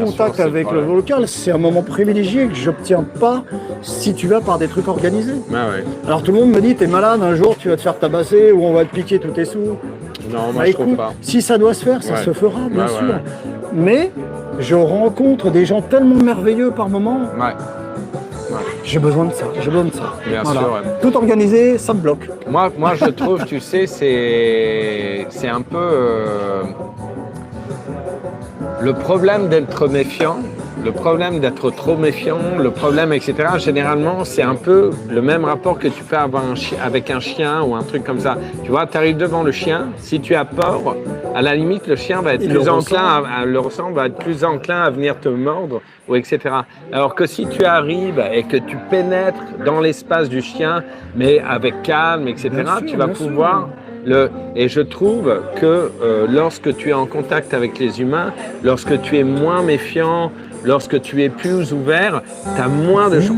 contact avec le local, c'est un moment privilégié que j'obtiens pas si tu vas par des trucs organisés. Ah ouais. Alors tout le monde me dit, t'es malade, un jour tu vas te faire tabasser ou on va te piquer tous tes sous. Non, moi je trouve pas. Si ça doit se faire, ça se fera, bien sûr. Ouais. Mais je rencontre des gens tellement merveilleux par moment. Ouais. J'ai besoin de ça, Bien sûr, ouais. Tout organisé, ça me bloque. Moi, je trouve, tu sais, c'est un peu le problème d'être méfiant, le problème d'être trop méfiant, le problème, etc. Généralement, c'est un peu le même rapport que tu peux avoir avec un chien ou un truc comme ça. Tu vois, tu arrives devant le chien, si tu as peur, à la limite, le chien va être plus enclin, va être plus enclin à venir te mordre, ou etc. Alors que si tu arrives et que tu pénètres dans l'espace du chien, mais avec calme, etc., tu vas pouvoir... Et je trouve que lorsque tu es en contact avec les humains, lorsque tu es moins méfiant, lorsque tu es plus ouvert, tu as moins de gens.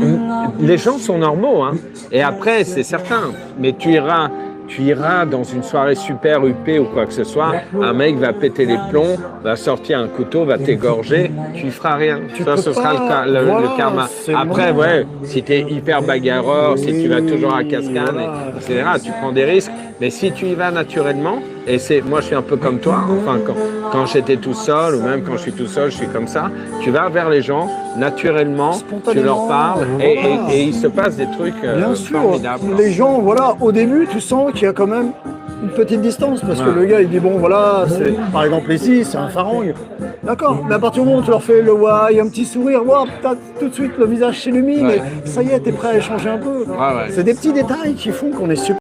Les gens sont normaux, hein. Et après, c'est certain, mais tu iras dans une soirée super huppée ou quoi que ce soit, un mec va péter les plombs, va sortir un couteau, va t'égorger, tu ne feras rien. Ça, ce sera le karma. Après, si tu es hyper bagarreur, si tu vas toujours à cascane, etc., tu prends des risques. Mais si tu y vas naturellement, et moi je suis un peu comme toi, enfin quand j'étais tout seul, ou même quand je suis tout seul, je suis comme ça, tu vas vers les gens, naturellement, tu leur parles, et il se passe des trucs formidables. Les gens, au début, tu sens qu'il y a quand même une petite distance, parce que le gars, il dit, bon, voilà, par exemple ici, c'est un farang. D'accord, mais à partir du moment où tu leur fais le why, un petit sourire, t'as tout de suite le visage s'illumine, et ça y est, t'es prêt à échanger un peu. C'est des petits détails qui font qu'on est super